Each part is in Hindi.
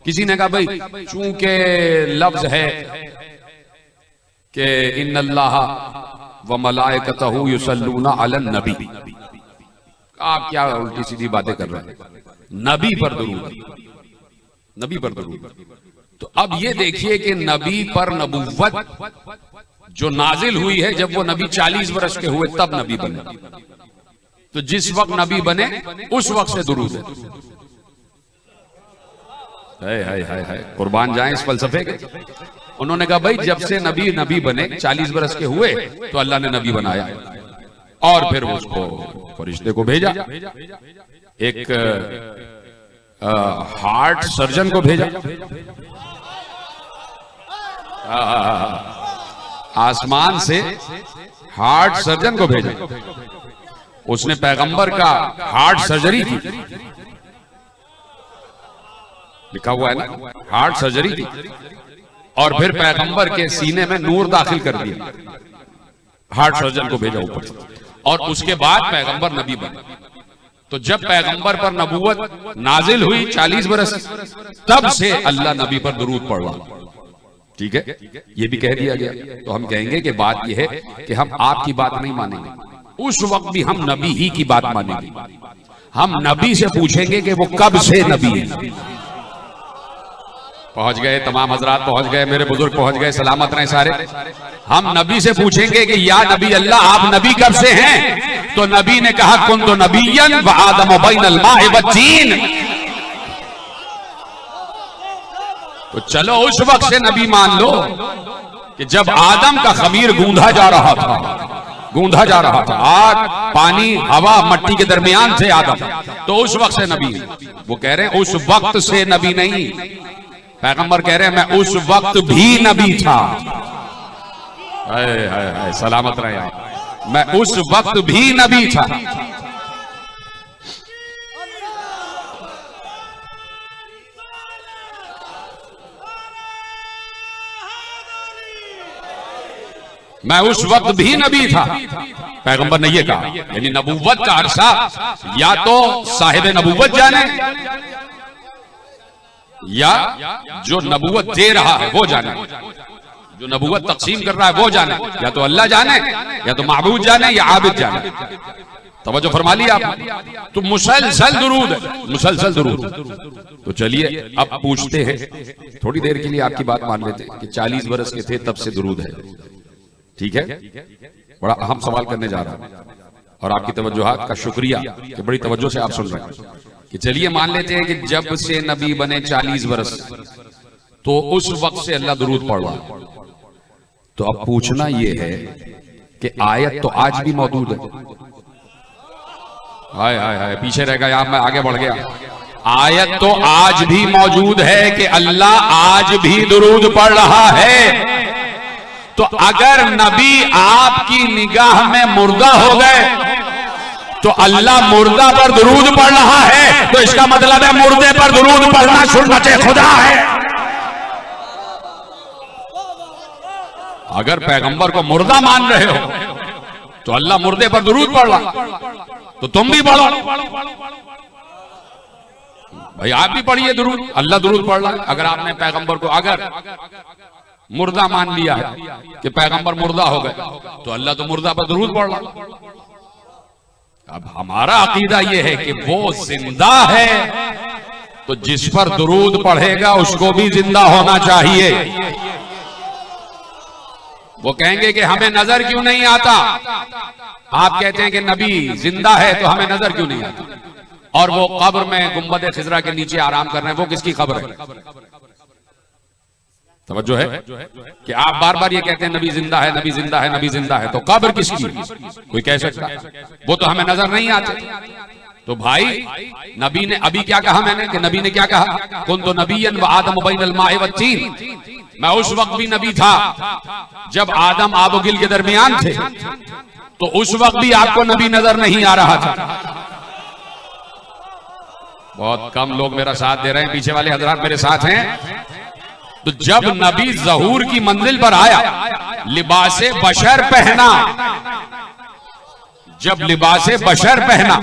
किसी ने कहा भाई चूंकि लफ्ज है कि इन्नल्लाह व मलाइकतहू युसल्लूना अलन नबी, आप क्या उल्टी सीधी बातें कर रहे हैं, नबी पर दुरूद, नबी पर दुरूद। तो अब ये देखिए कि नबी पर नबुव्वत जो नाजिल हुई है जब वो नबी 40 वर्ष के हुए तब नबी बने, तो जिस वक्त नबी बने उस वक्त से दुरूद है। कुर्बान जाएं इस फलसफे के। उन्होंने कहा भाई जब से नबी बने 40 वर्ष के हुए तो अल्लाह ने नबी बनाया और फिर उसको फरिश्ते को भेजा, एक हार्ट सर्जन को भेजा, आसमान से हार्ट सर्जन को भेजा, उसने पैगंबर का हार्ट सर्जरी की, लिखा हुआ है ना, हार्ट सर्जरी की, और फिर पैगंबर के सीने में नूर दाखिल कर दिया, हार्ट सर्जन को भेजा ऊपर से, और उसके बाद पैगंबर नबी बने। तो जब पैगंबर पर नबूवत नाजिल हुई 40 बरस, तब से अल्लाह नबी पर दुरूद पढ़ रहा। ठीक है, ये भी कह दिया गया। तो हम कहेंगे कि बात यह है कि हम आपकी बात नहीं मानेंगे, उस वक्त भी हम नबी ही की बात मानेंगे। हम नबी से पूछेंगे कि वो कब से नबी है। पहुंच गए तमाम हजरात, पहुंच गए मेरे बुजुर्ग, पहुंच गए, सलामत रहे सारे। हम नबी से पूछेंगे कि या नबी अल्लाह आप नबी कब से हैं? तो नबी ने कहा कुन्तु नबिय्यन व आदम बैनल मा'i वत्तीन। तो चलो उस वक्त से नबी मान लो कि जब आदम का खमीर गूंधा जा रहा था, गूंधा जा रहा था, आग पानी हवा मट्टी के दरमियान थे आदम, तो उस वक्त से नबी। वो कह रहे हैं उस वक्त से नबी नहीं, पैगंबर कह रहे हैं मैं उस वक्त भी नबी था। सलामत रहे आप, मैं उस वक्त भी नबी था। मैं उस वक्त भी नबी था, पैगंबर ने यह कहा। यानी नबूवत का अरसा या तो साहिब नबूवत जाने या जो नबूवत दे रहा है वो जाने, जो नबूवत तकसीम कर रहा है वो जाने, या तो अल्लाह जाने या तो माबूद जाने या आबिद जाने। तवज्जो फरमा लिया आप। तो मुसलसल दुरूद है, मुसलसल दुरूद। तो चलिए अब पूछते हैं, थोड़ी देर के लिए आपकी बात मान लेते हैं कि 40 बरस के थे तब से दुरूद है। ठीक है, बड़ा अहम सवाल करने जा रहा हूं और आपकी तवज्जोहात का शुक्रिया कि बड़ी तवज्जो से आप सुन रहे हैं। कि चलिए मान लेते हैं कि जब से नबी बने 40 बरस, तो उस वक्त से अल्लाह दुरूद पढ़ रहा। तो अब पूछना यह है कि आयत तो आज भी मौजूद है। हाय हाय हाय, पीछे रह गया, मैं आगे बढ़ गया। आयत तो आज भी मौजूद है कि अल्लाह आज भी दुरूद पढ़ रहा है। तो अगर नबी आपकी निगाह में मुर्दा हो गए तो अल्लाह मुर्दा पर दुरूद पढ़ रहा है, तो इसका मतलब है मुर्दे पर दुरूद पढ़ना सुन्नत खुदा है। अगर पैगंबर को मुर्दा मान रहे हो तो अल्लाह मुर्दे पर दुरूद पढ़ रहा, तो तुम भी पढ़ो भाई, आप भी पढ़िए दुरूद। अल्लाह दुरूद पढ़ रहा है। अगर आपने पैगंबर को अगर मुर्दा मान लिया है कि पैगंबर मुर्दा हो गए, तो अल्लाह तो मुर्दा पर दुरूद पढ़ रहा। अब हमारा अकीदा यह है कि वो जिंदा है, तो जिस पर दुरूद पढ़ेगा उसको भी जिंदा होना चाहिए। वो कहेंगे कि हमें नजर क्यों नहीं आता? आप कहते हैं कि नबी जिंदा है तो हमें नजर क्यों नहीं आता? और वो कब्र में गुंबद खिजरा के नीचे आराम कर रहे हैं, वो किसकी खबर है? तवज्जो है कि आप बार बार ये कहते हैं नबी जिंदा है, नबी जिंदा है, नबी जिंदा है, तो कब्र किसकी? कोई कह सकता है वो तो हमें नजर नहीं आते। तो भाई नबी ने अभी क्या कहा, मैंने कि नबी ने क्या कहा, कुन्तु नबिय्यन व आदम बैनल मा'i वत्तीन। मैं उस वक्त भी नबी था जब आदम आबोगिल के दरमियान थे, तो उस वक्त भी आपको नबी नजर नहीं आ रहा था। बहुत कम लोग मेरा साथ दे रहे हैं, पीछे वाले हजरात मेरे साथ हैं। तो जब नबी ज़हूर की मंजिल पर आया, लिबासे बशर पहना, जब लिबासे बशर पहना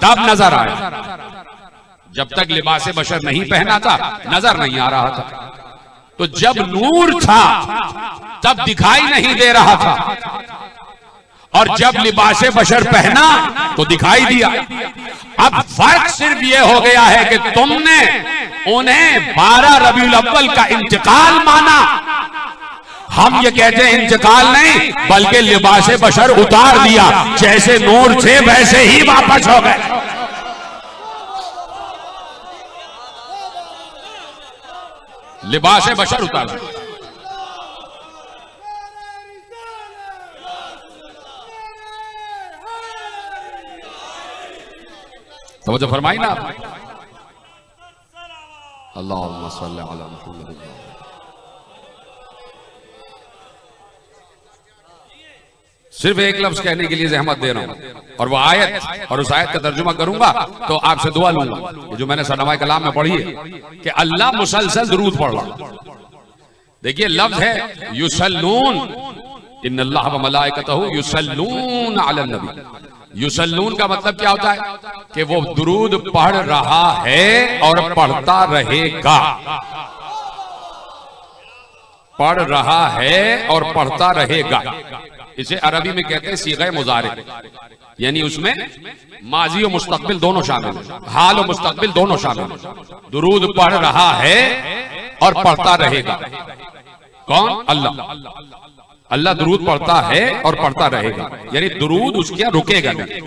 तब नजर आया। जब तक लिबासे बशर नहीं पहना था नजर नहीं आ रहा था, तो जब नूर था तब दिखाई नहीं दे रहा था, और जब लिबासे बशर पहना तो दिखाई दिया। अब फर्क सिर्फ ये हो गया है कि तुमने उन्हें 12 रबीउल अव्वल का इंतकाल माना, हम ये कहते हैं इंतकाल नहीं बल्कि लिबासे बशर उतार दिया, जैसे नूर थे वैसे ही वापस हो गए। लिबासे बशर उतार दिया। तो जो फरमाई ना अल्लाहुम्मा सल्ली अला मुहम्मद। सिर्फ एक लफ्ज कहने के लिए जहमत दे रहा हूं और वो आयत और उस आयत का तर्जुमा करूंगा तो आपसे दुआ लूंगा, जो मैंने सनामाए कलाम में पढ़ी है कि अल्लाह मुसलसल दुरूद पढ़ रहा। देखिए लफ्ज है युसल्लून, इन्नल्लाह व मलाइकतहू युसल्लून अलन नबी। युसल्लून का मतलब क्या होता है कि वो दुरूद पढ़ रहा है और पढ़ता रहेगा, पढ़ रहा है और पढ़ता रहेगा। इसे अरबी में कहते हैं सीग़े मुज़ारे, यानी उसमें माजी और मुस्तकबिल दोनों शामिल है, हाल और मुस्तकबिल दोनों शामिल है। दुरूद पढ़ रहा है और पढ़ता रहेगा। कौन? अल्लाह। अल्लाह दुरूद पढ़ता है और पढ़ता रहेगा, यानी दुरूद उसके यहाँ रुकेगा नहीं।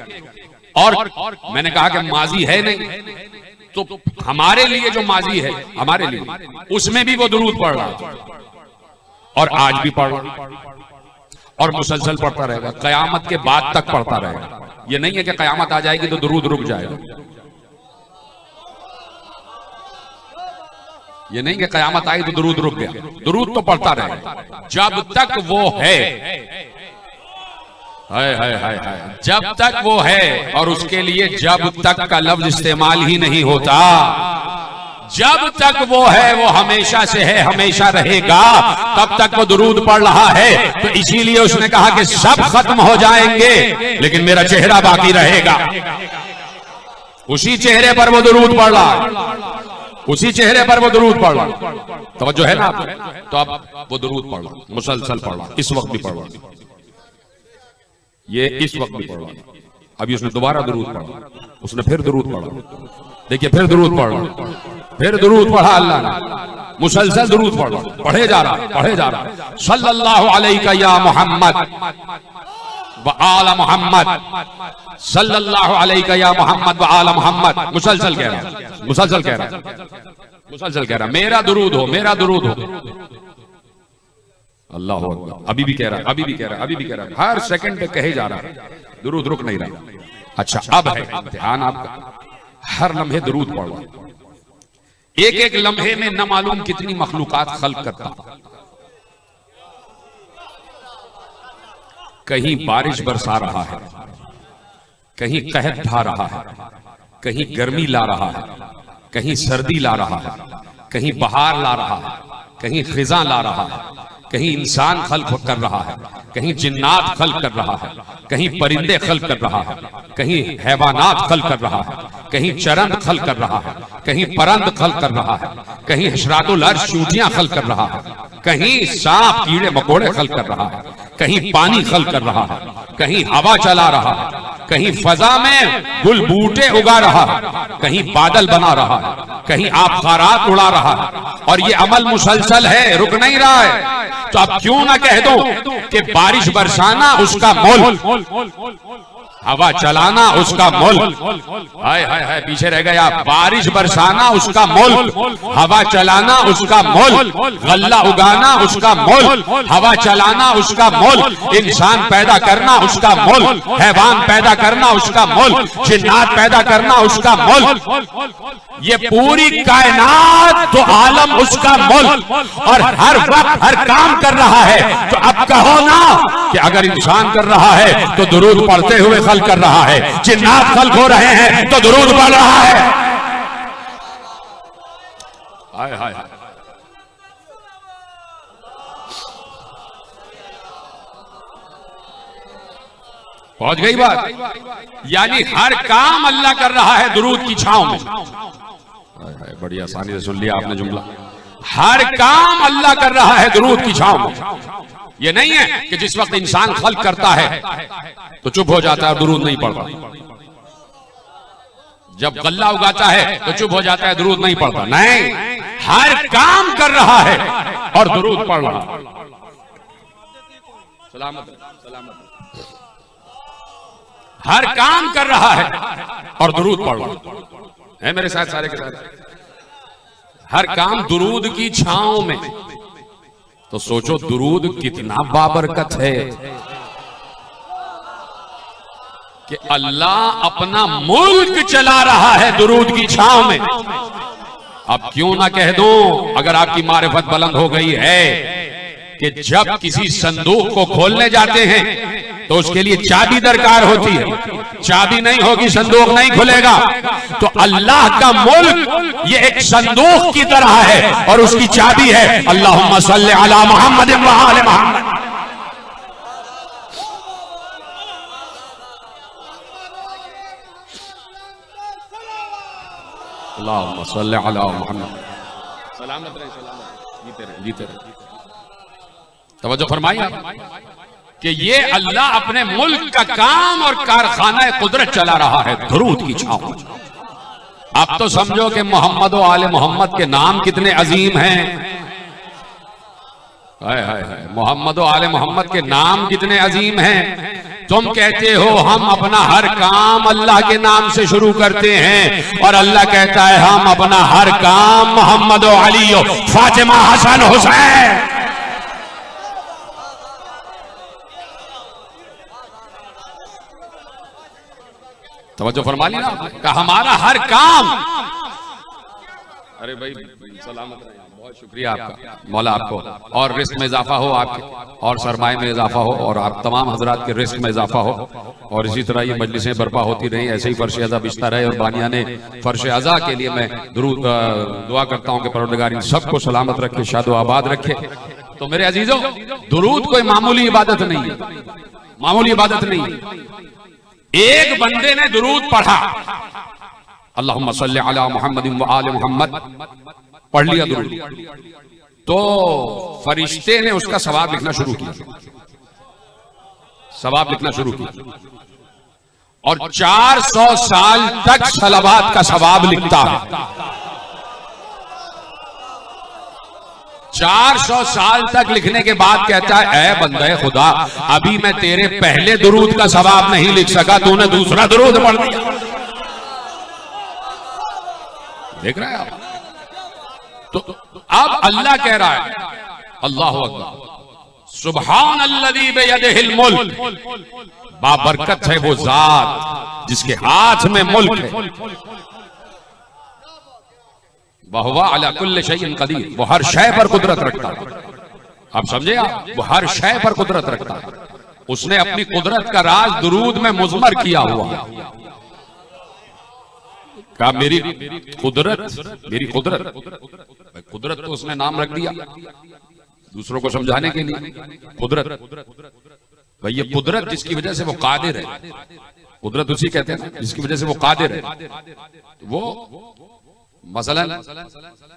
और मैंने कहा कि माजी है नहीं, तो हमारे लिए जो माजी है हमारे लिए उसमें भी वो दुरूद पढ़ रहा है और आज भी पढ़ रहा और मुसलसल पढ़ता रहेगा, कयामत के बाद तक पढ़ता रहेगा। ये नहीं है कि कयामत आ जाएगी तो दुरूद रुक जाएगा, ये नहीं कि कयामत आई तो दुरूद रुक गया, दुरूद तो पढ़ता रहेगा जब तक वो है, जब तक वो है। और उसके लिए जब तक का लफ्ज इस्तेमाल ही नहीं होता, जब तक वो है वो हमेशा से है, हमेशा रहेगा, तब तक वो दुरूद पढ़ रहा है। तो इसीलिए उसने कहा कि सब खत्म हो जाएंगे लेकिन मेरा चेहरा बाकी रहेगा। उसी चेहरे पर वो दुरूद पढ़ रहा है, उसी चेहरे पर वो दुरूद पढ़ रहा। तवज्जो है ना आप? तो अब वो दुरूद पढ़ रहा, मुसलसल पढ़ रहा, इस वक्त भी पढ़ रहा, ये इस वक्त भी पढ़ रहा। अभी उसने दोबारा दुरूद पढ़ा, उसने फिर दुरूद पढ़ा, देखिए फिर दुरूद पढ़ रहा, फिर दुरूद पढ़ा अल्लाह ने, मुसलसल दुरूद पढ़ रहा, पढ़े जा रहा, पढ़े जा रहा। सल्लल्लाहु अलैका या मोहम्मद व आला मोहम्मद, सल्लल्लाहु अलैका या मोहम्मद व आला मोहम्मद। मुसलसल कह रहा, मुसलसल कह रहा, मुसलसल कह रहा, मेरा दुरूद हो, मेरा दुरूद हो। अल्लाह अकबर। अभी भी कह रहा, अभी भी कह रहा, अभी भी कह रहा, हर सेकंड पे कहे जा रहा, दुरूद रुक नहीं रहा। अच्छा अब है ध्यान आपका, हर लम्हे दुरूद पढ़ रहा, एक एक लम्हे में न मालूम कितनी मखलूकात खल्क करता। कहीं बारिश बरसा रहा है, कहीं कहत ढा रहा है, कहीं गर्मी ला रहा है, कहीं सर्दी ला रहा है, कहीं बहार ला रहा है, कहीं खिजा ला रहा है, कहीं इंसान खल्क कर रहा है, कहीं जिन्नात खल्क कर रहा है, कहीं परिंदे खल्क कर रहा है, कहीं हैवानात खल्क कर रहा है, कहीं चरंद खल्क कर रहा है, कहीं परंद खल्क कर रहा है, कहीं हशरातुल अर्श चूंटियां खल्क कर रहा है, कहीं सांप कीड़े मकोड़े खल्क कर रहा है, कहीं पानी खल्क कर रहा है, कहीं हवा चला रहा है, कहीं फजा में गुल बूटे उगा रहा है, कहीं बादल बना रहा है, कहीं आबखारात उड़ा रहा है। और ये अमल मुसलसल है, रुक नहीं रहा है। तो अब क्यों ना कह दो कि बारिश बरसाना उसका मोल, हवा चलाना उसका मोल। हाय हाय हाय, पीछे रह गया। बारिश बरसाना उसका मोल, हवा चलाना उसका मोल, गल्ला उगाना उसका मोल, हवा चलाना उसका मोल, इंसान पैदा करना उसका मोल, हैवान पैदा करना उसका मोल, जिन्नात पैदा करना उसका मोल। ये पूरी कायनात तो आलम उसका मोल, और हर वक्त हर काम कर रहा है। तो अब कहो ना कि अगर इंसान कर रहा है तो दुरूद पढ़ते हुए खल्क कर रहा है, जिन्नात खल्क हो रहे हैं तो दुरूद पढ़ रहा है। हाय हाय हाय, पहुंच गई बात। यानी हर काम अल्लाह कर रहा है दुरूद की छांव में। बड़ी आसानी से सुन लिया आपने जुमला। हर काम अल्लाह कर रहा है दुरूद की छांव में। ये नहीं है कि जिस वक्त इंसान खल्क करता है तो चुप हो जाता है और दुरूद नहीं पढ़ता, जब गल्ला उगाता है तो चुप हो जाता है, दुरूद नहीं पढ़ता। नहीं, हर काम कर रहा है और दुरूद पढ़ रहा है। सलामत सलामत। हर काम कर रहा है और दुरूद पढ़ रहा है मेरे साथ, सारे के साथ। हर काम दुरूद की छांव में। तो सोचो दुरूद कितना बाबरकत है कि अल्लाह अपना मुल्क चला रहा है दुरूद की छांव में। अब क्यों ना कह दूं, अगर आपकी मारिफत बुलंद हो गई है, कि जब किसी संदूक को खोलने जाते हैं तो उसके लिए चाबी दरकार होती है। चाबी नहीं होगी संदूक नहीं खुलेगा। तो अल्लाह का मुल्क ये एक संदूक की तरह है और उसकी चाबी है अल्लाहुम्मा सल्ली अला मुहम्मद व आले मुहम्मद। अल्लाहुम्मा सल्ली अला मुहम्मद। सलामत रहे, सलामत, जीते रहे, जीते रहे। तवज्जो फरमाइए कि ये अल्लाह अपने मुल्क का काम और कारखाना कुदरत चला रहा है दुरूद की छांव। अब तो समझो कि मोहम्मद और आले मोहम्मद के नाम कितने अजीम हैं। हाय हाय हाय, मोहम्मद और आले मोहम्मद के नाम कितने अजीम हैं। तुम कहते हो हम अपना हर काम अल्लाह के नाम से शुरू करते हैं और अल्लाह कहता है हम अपना हर काम मोहम्मद और अली और फातिमा हसन हुसैन। तवज्जो फरमा ली ना कि हमारा हर काम। अरे भाई सलामत रहे, बहुत शुक्रिया आपका, मौला आपको और रिस्क में इजाफा हो, आपके और सरमाए में इजाफा हो और आप तमाम हजरात के रिस्क में इजाफा हो और इसी तरह ये मजलिसें बर्पा होती रही, ऐसे ही फर्श अज़ा बिछता रहे। और बानिया ने फर्श अज़ा के लिए मैं दुआ करता हूँ कि परवरदिगार इन सबको सलामत रखे, शादो आबाद रखे। तो मेरे अजीजों, दुरूद कोई मामूली इबादत नहीं है, मामूली इबादत नहीं है। एक बंदे ने दुरूद पढ़ा, अल्लाहुम्मा सल्ली अला मुहम्मद व आले मुहम्मद, पढ़ लिया दुरूद, तो फरिश्ते ने उसका सवाब लिखना शुरू किया, सवाब लिखना शुरू किया और 400 साल तक सलावात का सवाब लिखता है। 400 साल तक लिखने के बाद कहता है ऐ बंदे खुदा, अभी मैं तेरे पहले दुरूद का सवाब नहीं लिख सका, तूने दूसरा दुरूद पढ़ दिया। देख रहे हैं आप? तो अब अल्लाह कह रहा है, अल्लाह अकबर, सुब्हान अल्लज़ी बियदिहिल मुल्क, बाबरकत है वो जात जिसके हाथ में मुल्क है। वहुवा अला कुल्लि शैइन कदीर, वो हर शय पर कुदरत रखता है। आप समझे, आप वो हर शय पर कुदरत रखता है। उसने अपनी कुदरत का राज दुरूद में मुज़मर किया हुआ है। कहा मेरी कुदरत, मेरी कुदरत, कुदरत तो उसने नाम रख दिया दूसरों को समझाने के लिए। कुदरत भाई, ये कुदरत जिसकी वजह से वो कादिर है, कुदरत उसी कहते हैं ना जिसकी वजह से वो कादिर है। वो मसलन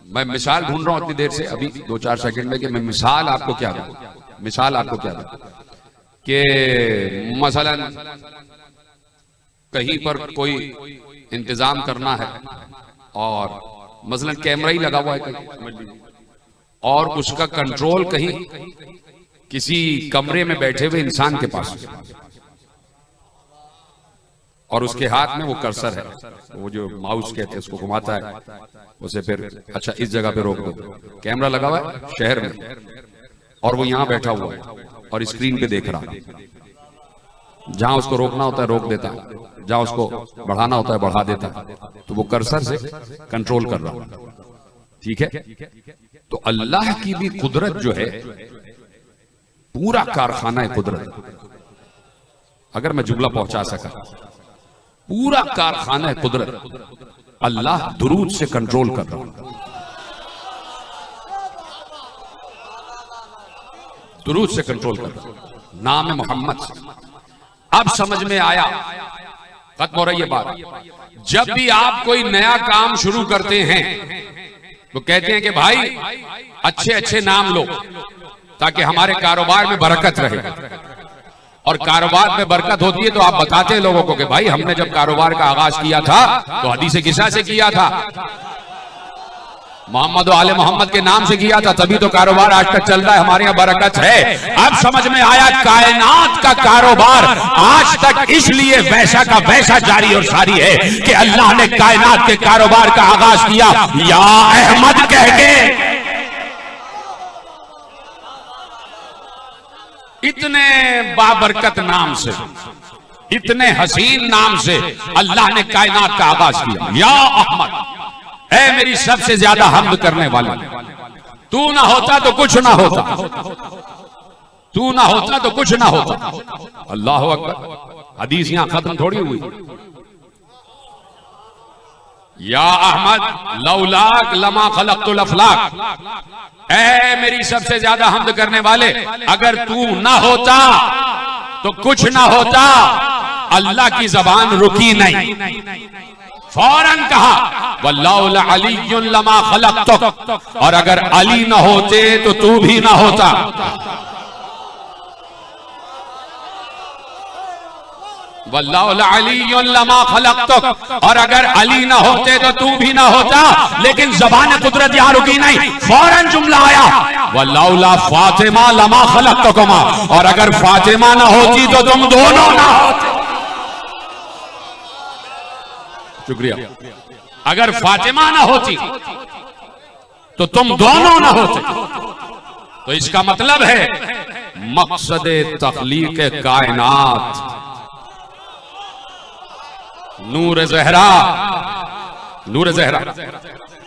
मैं मिसाल ढूंढ रहा हूं इतनी देर से, अभी 2-4 सेकंड में, कि मैं मिसाल आपको क्या दूं, मिसाल आपको क्या दूं कि मसलन कहीं पर कोई इंतजाम करना है और मसलन कैमरा ही लगा हुआ है कहीं, और उसका कंट्रोल कहीं किसी कमरे में बैठे हुए इंसान के पास, और उसके हाथ में वो कर्सर है, वो जो माउस कहते हैं उसको घुमाता है, उसे फिर अच्छा इस जगह पे रोक दो। कैमरा लगा हुआ है शहर में और वो यहां बैठा हुआ है और स्क्रीन पे देख रहा है। जहां उसको रोकना होता है रोक देता है, जहां उसको बढ़ाना होता है बढ़ा देता है। तो वो कर्सर से कंट्रोल कर रहा है। ठीक है, तो अल्लाह की भी कुदरत जो है, पूरा कारखाना है कुदरत। अगर मैं जुमला पहुंचा सका, पूरा कारखाना है कुदरत, अल्लाह दुरूद से कंट्रोल कर रहा है, दुरूद से कंट्रोल कर रहा है, नाम है मोहम्मद। अब समझ में आया, खत्म हो रही है बात। जब भी आप कोई नया काम शुरू करते हैं वो कहते हैं कि भाई अच्छे अच्छे नाम लो ताकि हमारे कारोबार में बरकत रहे, और कारोबार में बरकत होती है तो आप बताते हैं लोगों को कि भाई हमने जब कारोबार का आगाज किया था तो हदीस किसा से किया था, मोहम्मद और आले मोहम्मद के नाम से किया था, तभी तो कारोबार आज तक चल रहा है, हमारे यहाँ बरकत है। अब समझ में आया कायनात का कारोबार आज तक इसलिए वैसा का वैसा जारी और सारी है कि अल्लाह ने कायनात के कारोबार का आगाज किया या अहमद कह के। इतने बाबरकत नाम से, इतने हसीन नाम से अल्लाह ने कायनात का आगाज किया, या अहमद, ऐ मेरी सबसे ज्यादा हम्द करने वाला, तू ना होता तो कुछ ना होता, तू ना होता तो कुछ ना होता। अल्लाह अकबर। हदीस यहां खत्म थोड़ी हुई। या अहमद लौलाक लमा खलक़तुल अफलाक, ऐ मेरी सबसे ज्यादा हम्द करने वाले, अगर तू ना होता तो कुछ ना होता। अल्लाह की जबान रुकी नहीं, फौरन कहा वल्लाउला अलीयुन लमा खलक़तुक, और अगर अली ना होते तो तू भी ना होता। वल्लाउला अलीयुन लमा खलक़तुक, और अगर अली ना होते तो तू भी ना होता। लेकिन ज़बान कुदरत यहां रुकी नहीं, फौरन जुमला आया वल्लाउला फातिमा लमा खलक़तुकुमा, और अगर फातिमा ना होती तो तुम दोनों ना होते। शुक्रिया। अगर फातिमा ना होती तो तुम दोनों ना होते। तो इसका मतलब है मकसद तख्लीक कायनात नूर ज़हरा, नूर ज़हरा।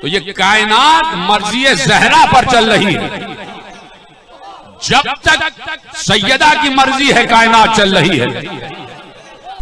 तो ये कायनात मर्जी ज़हरा पर चल रही है। जब तक सैयदा की मर्जी है कायनात चल रही है।